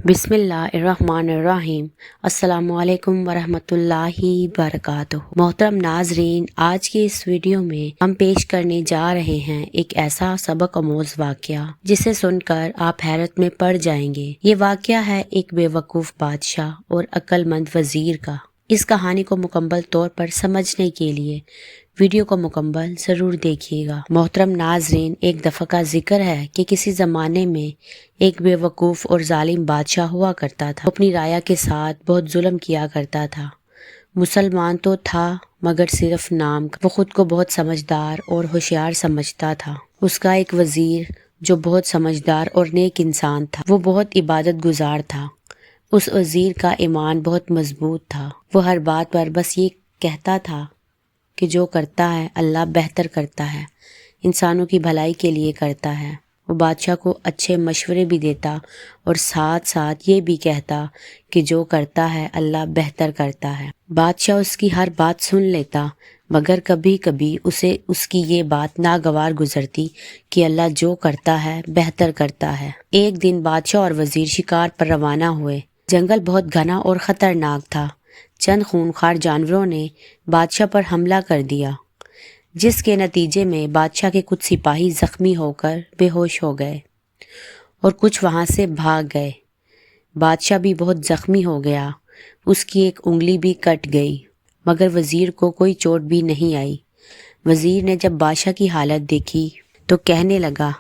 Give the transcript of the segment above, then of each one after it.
बिस्मिल्लाहिर्रहमानिर्रहीम। अस्सलामुअलैकुम वरहमतुल्लाहि वबरकातुहू। मोहतरम नाजरीन, आज की इस वीडियो में हम पेश करने जा रहे हैं एक ऐसा सबक आमोज वाक़या जिसे सुनकर आप हैरत में पड़ जाएंगे। ये वाक़या है एक बेवकूफ़ बादशाह और अक्लमंद वजीर का। इस कहानी को मुकम्मल तौर पर समझने के लिए वीडियो को मुकम्मल ज़रूर देखिएगा। मोहतरम नाजरीन, एक दफ़ा का जिक्र है कि किसी ज़माने में एक बेवकूफ़ और जालिम बादशाह हुआ करता था। अपनी राया के साथ बहुत जुल्म किया करता था। मुसलमान तो था मगर सिर्फ नाम का। वो खुद को बहुत समझदार और होशियार समझता था। उसका एक वज़ीर जो बहुत समझदार और नेक इंसान था, वो बहुत इबादत गुजार था। उस वज़ीर का ईमान बहुत मजबूत था। वो हर बात पर बस ये कहता था कि जो करता है अल्लाह बेहतर करता है, इंसानों की भलाई के लिए करता है। वो बादशाह को अच्छे मशवरे भी देता और साथ साथ ये भी कहता कि जो करता है अल्लाह बेहतर करता है। बादशाह उसकी हर बात सुन लेता, मगर कभी कभी उसे उसकी ये बात नागवार गुजरती कि अल्लाह जो करता है बेहतर करता है। एक दिन बादशाह और वजीर शिकार पर रवाना हुए। जंगल बहुत घना और ख़तरनाक था। चंद खूंखार जानवरों ने बादशाह पर हमला कर दिया, जिसके नतीजे में बादशाह के कुछ सिपाही जख्मी होकर बेहोश हो गए और कुछ वहां से भाग गए। बादशाह भी बहुत जख्मी हो गया। उसकी एक उंगली भी कट गई, मगर वजीर को कोई चोट भी नहीं आई। वजीर ने जब बादशाह की हालत देखी तो कहने लगा,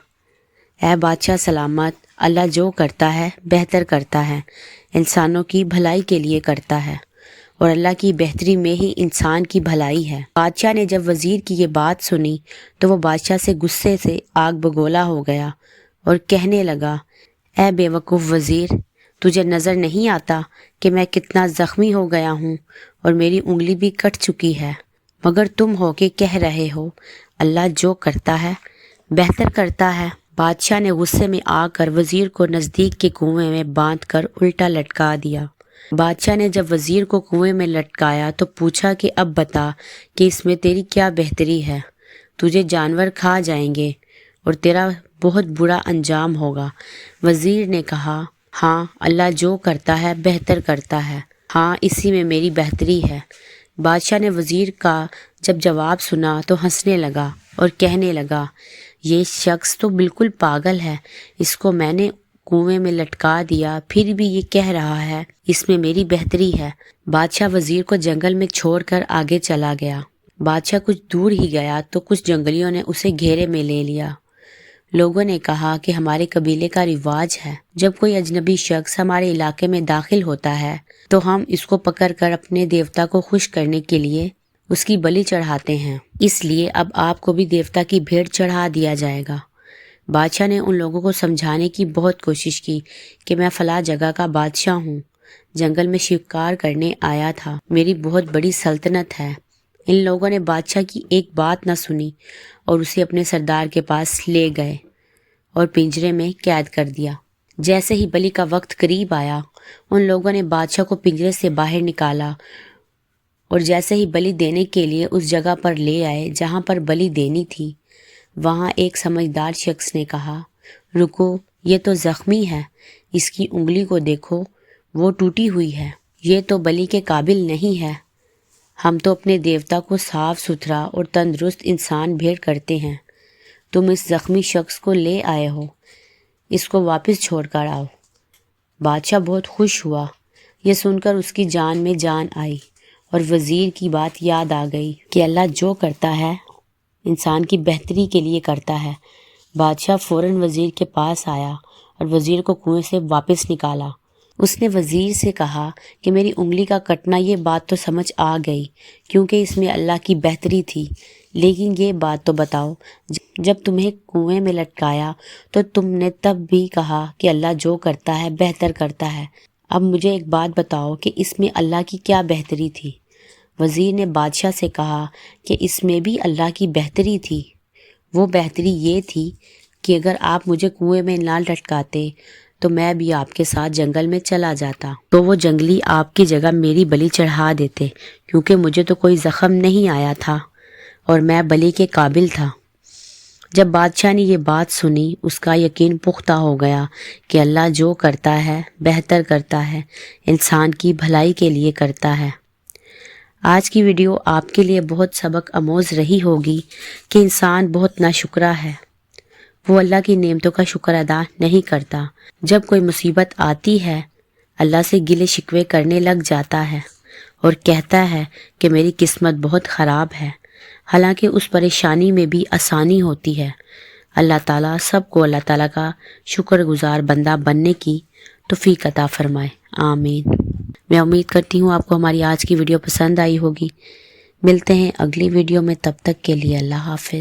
ऐ बादशाह सलामत, अल्लाह जो करता है बेहतर करता है, इंसानों की भलाई के लिए करता है और अल्लाह की बेहतरी में ही इंसान की भलाई है। बादशाह ने जब वजीर की ये बात सुनी तो वो बादशाह से गुस्से से आग बगोला हो गया और कहने लगा, ऐ बेवकूफ़ वजीर, तुझे नज़र नहीं आता कि मैं कितना ज़ख्मी हो गया हूँ और मेरी उंगली भी कट चुकी है, मगर तुम हो के कह रहे हो अल्लाह जो करता है बेहतर करता है। बादशाह ने गुस्से में आकर वजीर को नज़दीक के कुएं में बांध कर उल्टा लटका दिया। बादशाह ने जब वजीर को कुएं में लटकाया तो पूछा कि अब बता कि इसमें तेरी क्या बेहतरी है। तुझे जानवर खा जाएंगे और तेरा बहुत बुरा अंजाम होगा। वजीर ने कहा, हाँ, अल्लाह जो करता है बेहतर करता है, हाँ, इसी में मेरी बेहतरी है। बादशाह ने वजीर का जब जवाब सुना तो हंसने लगा और कहने लगा, ये शख्स तो बिल्कुल पागल है। इसको मैंने कुएं में लटका दिया, फिर भी ये कह रहा है इसमें मेरी बेहतरी है। बादशाह वजीर को जंगल में छोड़कर आगे चला गया। बादशाह कुछ दूर ही गया तो कुछ जंगलियों ने उसे घेरे में ले लिया। लोगों ने कहा कि हमारे कबीले का रिवाज है, जब कोई अजनबी शख्स हमारे इलाके में दाखिल होता है तो हम इसको पकड़कर अपने देवता को खुश करने के लिए उसकी बलि चढ़ाते हैं। इसलिए अब आपको भी देवता की भेंट चढ़ा दिया जाएगा। बादशाह ने उन लोगों को समझाने की बहुत कोशिश की कि मैं फला जगह का बादशाह हूँ, जंगल में शिकार करने आया था, मेरी बहुत बड़ी सल्तनत है। इन लोगों ने बादशाह की एक बात न सुनी और उसे अपने सरदार के पास ले गए और पिंजरे में कैद कर दिया। जैसे ही बलि का वक्त करीब आया, उन लोगों ने बादशाह को पिंजरे से बाहर निकाला और जैसे ही बलि देने के लिए उस जगह पर ले आए जहाँ पर बलि देनी थी, वहाँ एक समझदार शख्स ने कहा, रुको, ये तो ज़ख्मी है, इसकी उंगली को देखो, वो टूटी हुई है, ये तो बलि के काबिल नहीं है। हम तो अपने देवता को साफ सुथरा और तंदुरुस्त इंसान भेंट करते हैं। तुम इस ज़ख्मी शख्स को ले आए हो, इसको वापस छोड़ कर आओ। बादशाह बहुत खुश हुआ। ये सुनकर उसकी जान में जान आई और वज़ीर की बात याद आ गई कि अल्लाह जो करता है इंसान की बेहतरी के लिए करता है। बादशाह फ़ौरन वज़ीर के पास आया और वज़ीर को कुएं से वापस निकाला। उसने वज़ीर से कहा कि मेरी उंगली का कटना, ये बात तो समझ आ गई क्योंकि इसमें अल्लाह की बेहतरी थी, लेकिन ये बात तो बताओ, जब तुम्हें कुएं में लटकाया तो तुमने तब भी कहा कि अल्लाह जो करता है बेहतर करता है। अब मुझे एक बात बताओ कि इसमें अल्लाह की क्या बेहतरी थी। वज़ीर ने बादशाह से कहा कि इसमें भी अल्लाह की बेहतरी थी। वो बेहतरी ये थी कि अगर आप मुझे कुएं में ना लटकाते तो मैं भी आपके साथ जंगल में चला जाता, तो वो जंगली आपकी जगह मेरी बलि चढ़ा देते, क्योंकि मुझे तो कोई ज़ख्म नहीं आया था और मैं बलि के काबिल था। جب بادشاہ نے یہ بات سنی اس کا یقین پختہ ہو گیا کہ اللہ جو کرتا ہے بہتر کرتا ہے، انسان کی بھلائی کے لیے کرتا ہے۔ آج کی ویڈیو آپ کے لیے بہت سبق آموز رہی ہوگی کہ انسان بہت ناشکرا ہے، وہ اللہ کی نعمتوں کا شکر ادا نہیں کرتا۔ جب کوئی مصیبت آتی ہے اللہ سے گلے شکوے کرنے لگ جاتا ہے اور کہتا ہے کہ میری قسمت بہت خراب ہے، حالانکہ اس پریشانی میں بھی آسانی ہوتی ہے۔ اللہ تعالیٰ سب کو اللہ تعالیٰ کا شکر گزار بندہ بننے کی توفیق عطا فرمائے، آمین۔ میں امید کرتی ہوں آپ کو ہماری آج کی ویڈیو پسند آئی ہوگی۔ ملتے ہیں اگلی ویڈیو میں، تب تک کے لیے اللہ حافظ۔